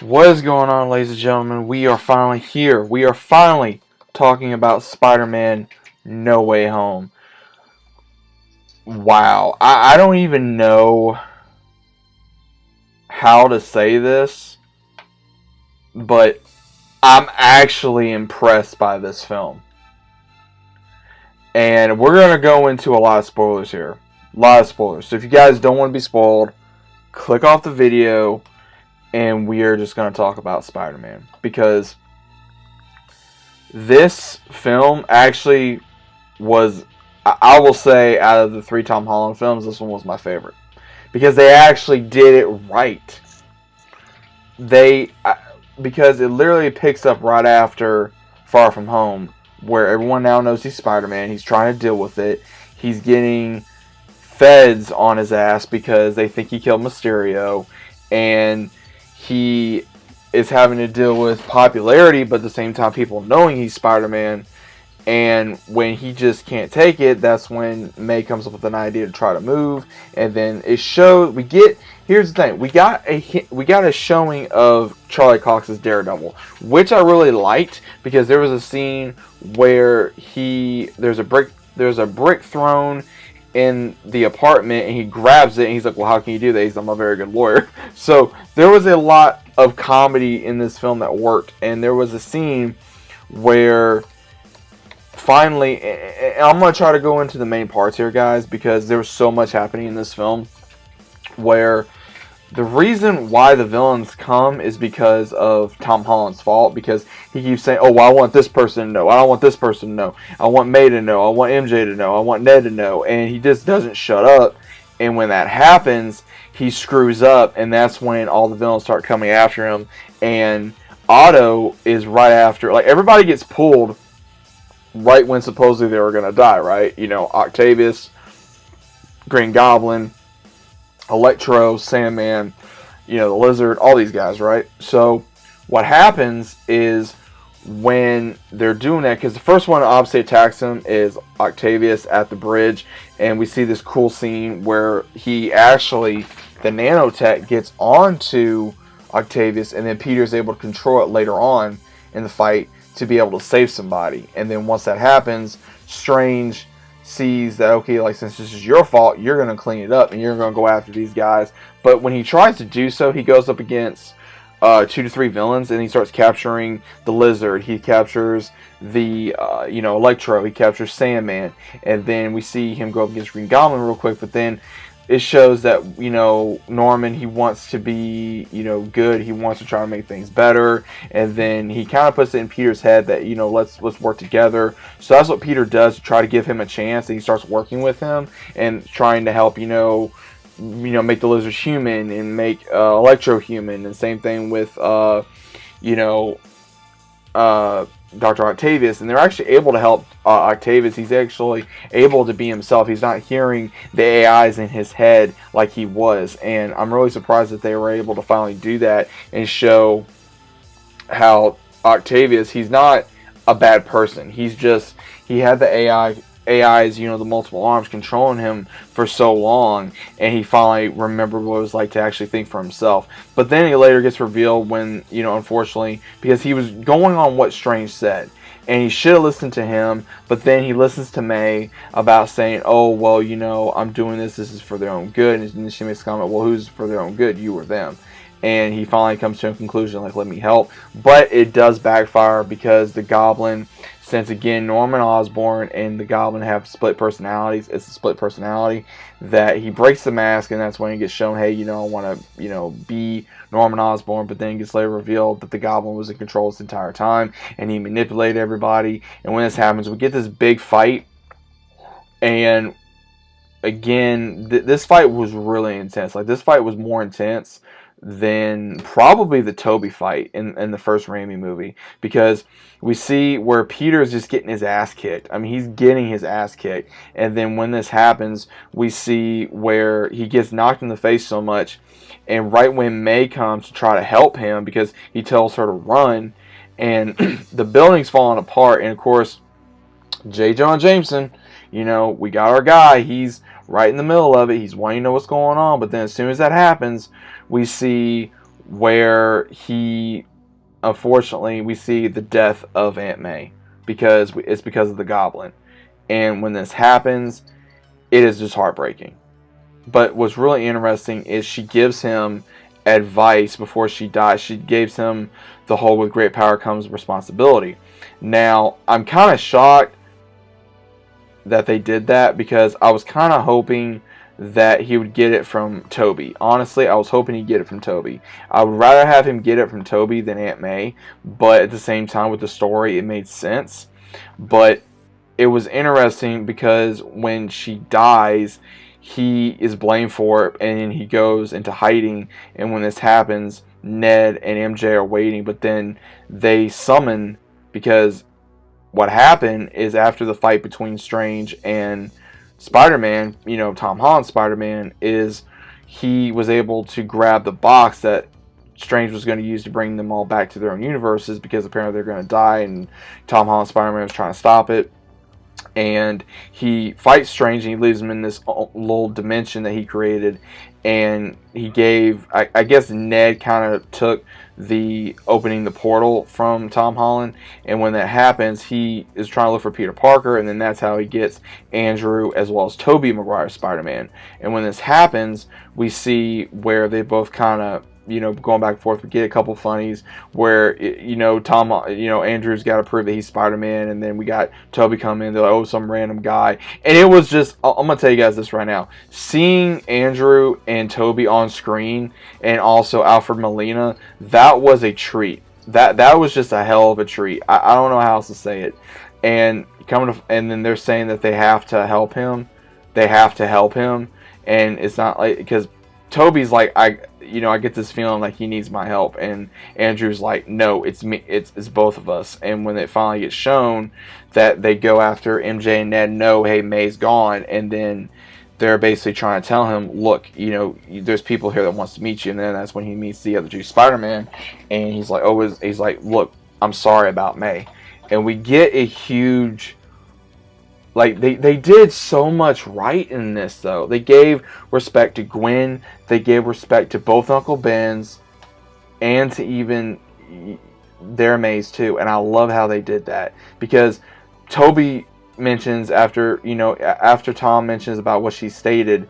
What is going on, ladies and gentlemen? We are finally here. We are finally talking about Spider-Man No Way Home. Wow. I don't even know how to say this, but I'm actually impressed by this film. And we're going to go into a lot of spoilers here. A lot of spoilers. So if you guys don't want to be spoiled, click off the video and we are just going to talk about Spider-Man. Because this film actually was, I will say, out of the three Tom Holland films, this one was my favorite. Because they actually did it right. Because it literally picks up right after Far From Home, where everyone now knows he's Spider-Man. He's trying to deal with it. He's getting feds on his ass because they think he killed Mysterio. And he is having to deal with popularity, but at the same time people knowing he's Spider-Man. And when he just can't take it, that's when May comes up with an idea to try to move. And then it shows, here's the thing, we got a showing of Charlie Cox's Daredevil, which I really liked, because there was a scene where there's a brick thrown in the apartment, and he grabs it, and he's like, well, how can you do that? He's like, I'm a very good lawyer. So there was a lot of comedy in this film that worked. And there was a scene where finally, and I'm going to try to go into the main parts here, guys, because there was so much happening in this film, where the reason why the villains come is because of Tom Holland's fault, because he keeps saying, oh, well, I want this person to know, I don't want this person to know, I want May to know, I want MJ to know, I want Ned to know, and he just doesn't shut up. And when that happens, he screws up, and that's when all the villains start coming after him. And Otto is right after, like, everybody gets pulled right when supposedly they were going to die, right? You know, Octavius, Green Goblin, Electro, Sandman, you know, the Lizard, all these guys, right? So what happens is when they're doing that, because the first one obviously attacks him is Octavius at the bridge, and we see this cool scene where he actually, the nanotech gets onto Octavius, and then Peter's able to control it later on in the fight to be able to save somebody. And then once that happens, Strange sees that, okay, like, since this is your fault, you're going to clean it up and you're going to go after these guys. But when he tries to do so, he goes up against 2 to 3 villains, and he starts capturing the Lizard. He captures the Electro. He captures Sandman, and then we see him go up against Green Goblin real quick. But then it shows that, you know, Norman, he wants to be, you know, good. He wants to try to make things better. And then he kind of puts it in Peter's head that, you know, let's work together. So that's what Peter does to try to give him a chance. And he starts working with him and trying to help, make the Lizard human and make Electro human. And same thing with, Dr. Octavius, and they're actually able to help Octavius. He's actually able to be himself. He's not hearing the AIs in his head like he was, and I'm really surprised that they were able to finally do that and show how Octavius, he's not a bad person. He had the AIs, the multiple arms controlling him for so long, and he finally remembered what it was like to actually think for himself. But then he later gets revealed when, unfortunately, because he was going on what Strange said, and he should have listened to him, but then he listens to May about saying, oh, well, I'm doing this is for their own good, and then she makes a comment, well, who's for their own good, you or them? And he finally comes to a conclusion, like, let me help. But it does backfire, because the Goblin, since again Norman Osborn and the Goblin have split personalities, it's a split personality, that he breaks the mask, and that's when he gets shown, hey, I want to, be Norman Osborn. But then it gets later revealed that the Goblin was in control this entire time, and he manipulated everybody. And when this happens, we get this big fight, and again, this fight was really intense. Like, this fight was more intense than probably the Toby fight in the first Raimi movie, because we see where Peter's just getting his ass kicked. I mean, he's getting his ass kicked, and then when this happens, we see where he gets knocked in the face so much, and right when May comes to try to help him, because he tells her to run, and the building's falling apart, and of course, J. Jonah Jameson, we got our guy, he's right in the middle of it, he's wanting to know what's going on. But then as soon as that happens, we see where he, unfortunately, we see the death of Aunt May because it's because of the Goblin. And when this happens, it is just heartbreaking. But what's really interesting is she gives him advice before she dies. She gives him the whole "with great power comes responsibility." Now, I'm kind of shocked that they did that because I was kind of hoping that he would get it from Toby. Honestly, I was hoping he'd get it from Toby. I would rather have him get it from Toby than Aunt May, but at the same time with the story, it made sense. But it was interesting because when she dies, he is blamed for it, and then he goes into hiding. And when this happens, Ned and MJ are waiting, but then they summon, because what happened is after the fight between Strange and Spider-Man, Tom Holland's Spider-Man, is he was able to grab the box that Strange was going to use to bring them all back to their own universes, because apparently they're going to die, and Tom Holland's Spider-Man was trying to stop it. And he fights Strange, and he leaves him in this little dimension that he created. And he gave, I guess Ned kind of took the opening the portal from Tom Holland. And when that happens, he is trying to look for Peter Parker. And then that's how he gets Andrew as well as Tobey Maguire's Spider-Man. And when this happens, we see where they both kind of, going back and forth. We get a couple funnies where, Andrew's got to prove that he's Spider-Man, and then we got Toby come in. They're like, oh, some random guy. And it was just, I'm going to tell you guys this right now. Seeing Andrew and Toby on screen, and also Alfred Molina, that was a treat. That was just a hell of a treat. I don't know how else to say it. And and then they're saying that they have to help him. They have to help him. And it's not like, because Toby's like, I get this feeling like he needs my help, and Andrew's like, no, it's me, it's both of us. And when it finally gets shown that they go after MJ and Ned, know, hey, May's gone, and then they're basically trying to tell him, look, there's people here that wants to meet you. And then that's when he meets the other two Spider-Man, and he's like, look, I'm sorry about May. And we get a huge, like, they did so much right in this, though. They gave respect to Gwen. They gave respect to both Uncle Ben's, and to even their Mays, too. And I love how they did that. Because Toby mentions after Tom mentions about what she stated,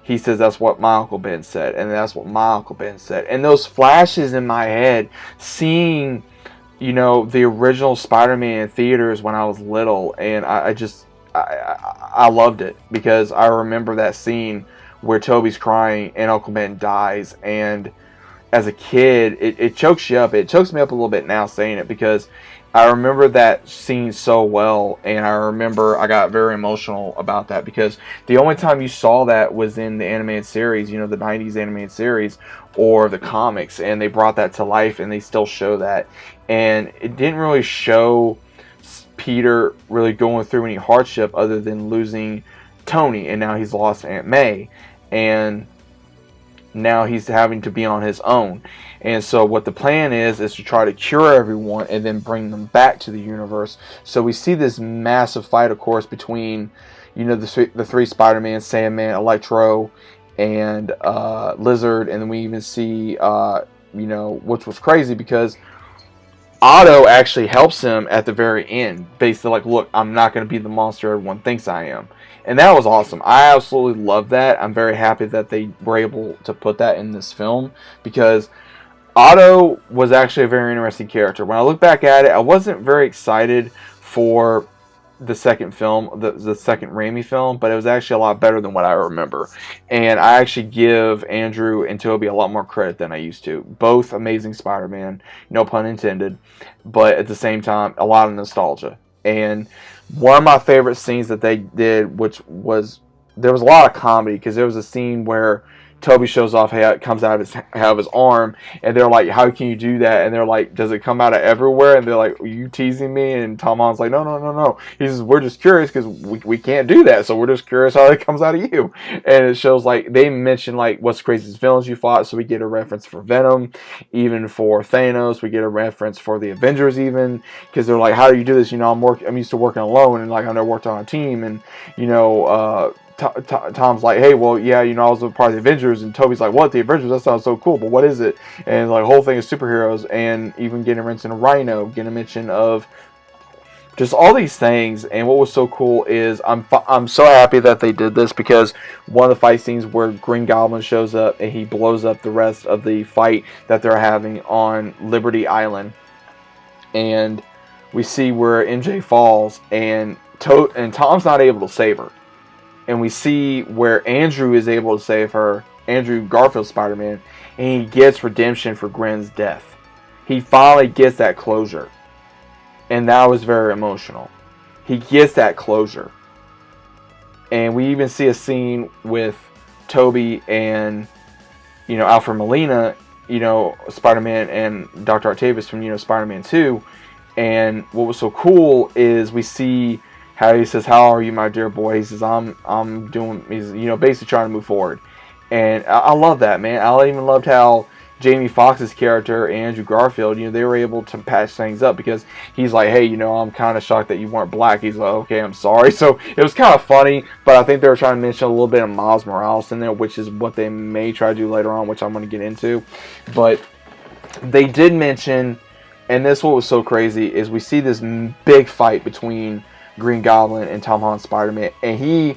he says, that's what my Uncle Ben said. And that's what my Uncle Ben said. And those flashes in my head, seeing, the original Spider-Man in theaters when I was little. And I loved it, because I remember that scene where Toby's crying and Uncle Ben dies, and as a kid, it chokes you up. It chokes me up a little bit now saying it, because I remember that scene so well, and I remember I got very emotional about that, because the only time you saw that was in the animated series, the 90s animated series, or the comics, and they brought that to life, and they still show that, and it didn't really show Peter really going through any hardship other than losing Tony, and now he's lost Aunt May, and now he's having to be on his own. And so what the plan is to try to cure everyone and then bring them back to the universe. So we see this massive fight, of course, between the three Spider-Man, Sandman, Electro, and Lizard, and then we even see which was crazy, because Otto actually helps him at the very end, basically like, look, I'm not going to be the monster everyone thinks I am. And that was awesome. I absolutely love that. I'm very happy that they were able to put that in this film, because Otto was actually a very interesting character. When I look back at it, I wasn't very excited for the second film, the second Raimi film, but it was actually a lot better than what I remember. And I actually give Andrew and Tobey a lot more credit than I used to. Both amazing Spider-Man, no pun intended, but at the same time, a lot of nostalgia. And one of my favorite scenes that they did, which was, there was a lot of comedy, because there was a scene where Toby shows off how it comes out of his arm, and they're like, how can you do that? And they're like, does it come out of everywhere? And they're like, are you teasing me? And Tom Holland's like, no. He says, we're just curious, because we can't do that, so we're just curious how it comes out of you. And it shows, like, they mention, like, what's the craziest villains you fought, so we get a reference for Venom, even for Thanos, we get a reference for the Avengers, even, because they're like, how do you do this? I'm used to working alone, and like, I've never worked on a team. And Tom's like, hey, well, yeah, I was a part of the Avengers, and Toby's like, what, the Avengers? That sounds so cool, but what is it? And like, the whole thing is superheroes, and even getting a mention of Rhino, getting a mention of just all these things. And what was so cool is I'm so happy that they did this, because one of the fight scenes where Green Goblin shows up and he blows up the rest of the fight that they're having on Liberty Island, and we see where MJ falls, and Tom's not able to save her. And we see where Andrew is able to save her, Andrew Garfield Spider-Man, and he gets redemption for Gwen's death. He finally gets that closure. And that was very emotional. He gets that closure. And we even see a scene with Toby and, Alfred Molina, Spider-Man, and Dr. Octavius from, Spider-Man 2. And what was so cool is we see how he says, how are you, my dear boy? He says, I'm doing, he's, basically trying to move forward. And I love that, man. I even loved how Jamie Foxx's character, Andrew Garfield, they were able to patch things up, because he's like, hey, I'm kind of shocked that you weren't black. He's like, okay, I'm sorry. So it was kind of funny, but I think they were trying to mention a little bit of Miles Morales in there, which is what they may try to do later on, which I'm going to get into. But they did mention, and this what was so crazy, is we see this big fight between Green Goblin and Tom Holland's Spider-Man, and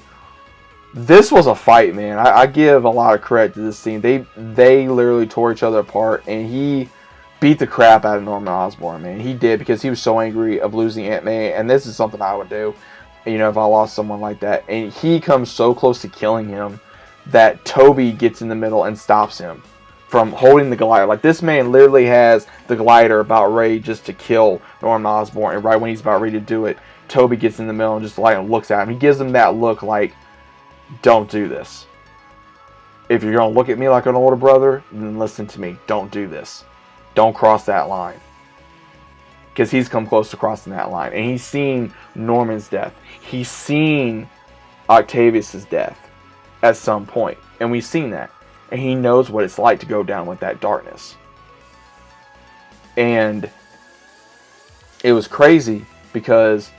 this was a fight, man. I give a lot of credit to this scene. They literally tore each other apart, and he beat the crap out of Norman Osborn, man. He did, because he was so angry of losing Aunt May, and this is something I would do, if I lost someone like that. And he comes so close to killing him that Toby gets in the middle and stops him from holding the glider. Like, this man literally has the glider about ready just to kill Norman Osborn, and right when he's about ready to do it, Toby gets in the middle and just looks at him. He gives him that look like, don't do this. If you're going to look at me like an older brother, then listen to me. Don't do this. Don't cross that line. Because he's come close to crossing that line. And he's seen Norman's death. He's seen Octavius's death at some point. And we've seen that. And he knows what it's like to go down with that darkness. And it was crazy, because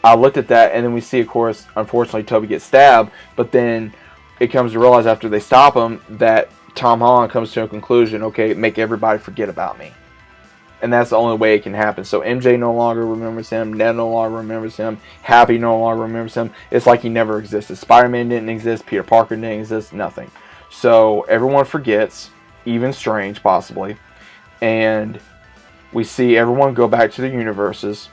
I looked at that, and then we see, of course, unfortunately, Toby gets stabbed, but then it comes to realize after they stop him that Tom Holland comes to a conclusion, okay, make everybody forget about me. And that's the only way it can happen. So MJ no longer remembers him, Ned no longer remembers him, Happy no longer remembers him. It's like he never existed. Spider-Man didn't exist, Peter Parker didn't exist, nothing. So everyone forgets, even Strange, possibly. And we see everyone go back to their universes.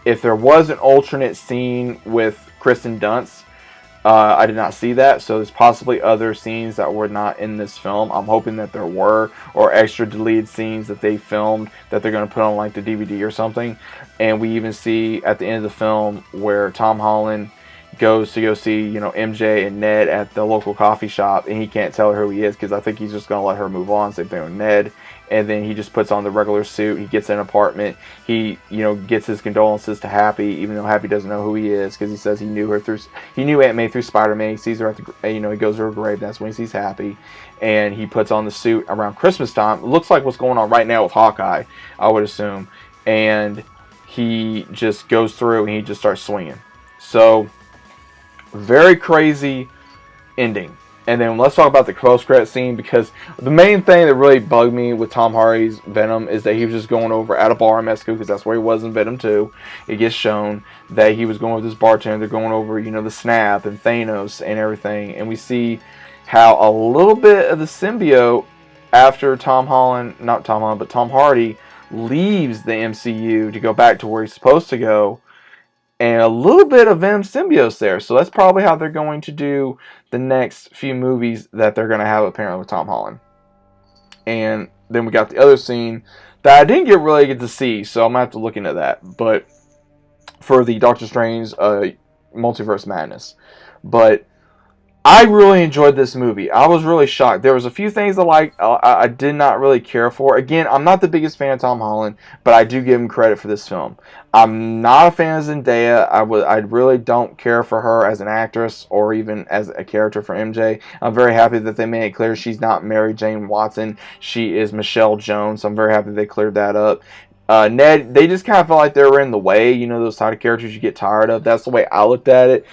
If there was an alternate scene with Kristen Dunst, I did not see that, so there's possibly other scenes that were not in this film. I'm hoping that there were, or extra deleted scenes that they filmed that they're going to put on like the DVD or something. And we even see at the end of the film where Tom Holland goes to go see, MJ and Ned at the local coffee shop, and he can't tell her who he is, because I think he's just going to let her move on. Same thing with Ned. And then he just puts on the regular suit. He gets an apartment. He, gets his condolences to Happy, even though Happy doesn't know who he is, because he says he knew Aunt May through Spider-Man. He sees her at the, he goes to her grave. That's when he sees Happy, and he puts on the suit around Christmas time. It looks like what's going on right now with Hawkeye, I would assume. And he just goes through and he just starts swinging. So, very crazy ending. And then let's talk about the post-credit scene, because the main thing that really bugged me with Tom Hardy's Venom is that he was just going over at a bar in Mexico, because that's where he was in Venom 2. It gets shown that he was going with this bartender. They're going over, the Snap and Thanos and everything. And we see how a little bit of the symbiote after Tom Hardy leaves the MCU to go back to where he's supposed to go. And a little bit of Venom symbiote there. So that's probably how they're going to do the next few movies that they're going to have, apparently, with Tom Holland. And then we got the other scene that I didn't really get to see, so I'm going to have to look into that. But for the Doctor Strange Multiverse Madness. But I really enjoyed this movie. I was really shocked. There was a few things I did not really care for. Again, I'm not the biggest fan of Tom Holland, but I do give him credit for this film. I'm not a fan of Zendaya. I really don't care for her as an actress or even as a character for MJ. I'm very happy that they made it clear she's not Mary Jane Watson. She is Michelle Jones. So I'm very happy they cleared that up. Ned, they just kind of felt like they were in the way. Those type of characters you get tired of. That's the way I looked at it.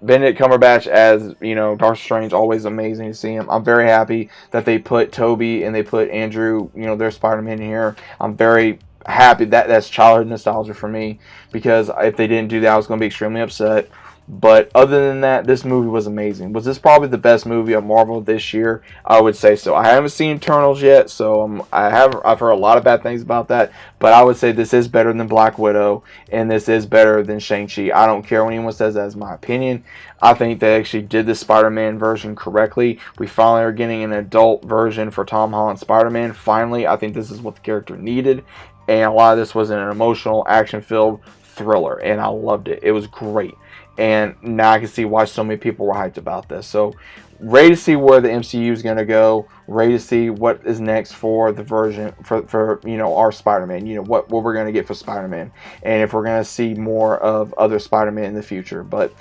Benedict Cumberbatch as, Doctor Strange, always amazing to see him. I'm very happy that they put Toby and they put Andrew, their Spider-Man here. I'm very happy that's childhood nostalgia for me, because if they didn't do that, I was going to be extremely upset. But other than that, this movie was amazing. Was this probably the best movie of Marvel this year? I would say so. I haven't seen Eternals yet, so I've heard a lot of bad things about that. But I would say this is better than Black Widow, and this is better than Shang-Chi. I don't care what anyone says. That's my opinion. I think they actually did the Spider-Man version correctly. We finally are getting an adult version for Tom Holland's Spider-Man. Finally, I think this is what the character needed. And a lot of this was an emotional, action-filled thriller, and I loved it. It was great. And now I can see why so many people were hyped about this. So, ready to see where the MCU is going to go. Ready to see what is next for the version for our Spider-Man. What we're going to get for Spider-Man, and if we're going to see more of other Spider-Man in the future. But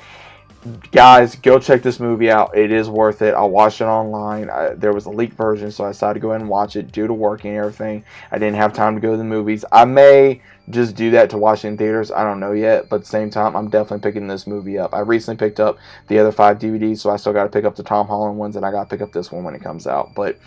guys, go check this movie out. It is worth it. I watched it online. There was a leaked version, so I decided to go ahead and watch it due to working and everything. I didn't have time to go to the movies. I may just do that to watch it in theaters. I don't know yet, but at the same time, I'm definitely picking this movie up. I recently picked up the other 5 DVDs, so I still got to pick up the Tom Holland ones, and I got to pick up this one when it comes out. But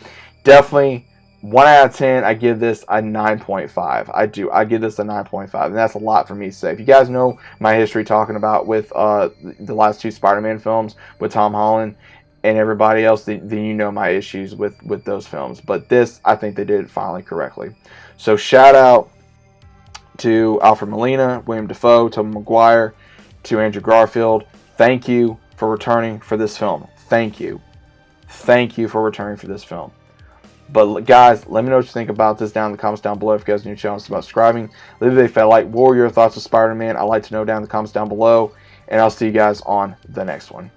definitely, 1 out of 10, I give this a 9.5. I do. I give this a 9.5, and that's a lot for me to say. If you guys know my history talking about with the last 2 Spider-Man films with Tom Holland and everybody else, then you know my issues with those films. But this, I think they did it finally correctly. So shout out to Alfred Molina, William Dafoe, Tobey Maguire, to Andrew Garfield. Thank you for returning for this film. Thank you. Thank you for returning for this film. But guys, let me know what you think about this down in the comments down below. If you guys are new to the channel, it's about subscribing. Leave a big fat like. What were your thoughts of Spider-Man? I'd like to know down in the comments down below. And I'll see you guys on the next one.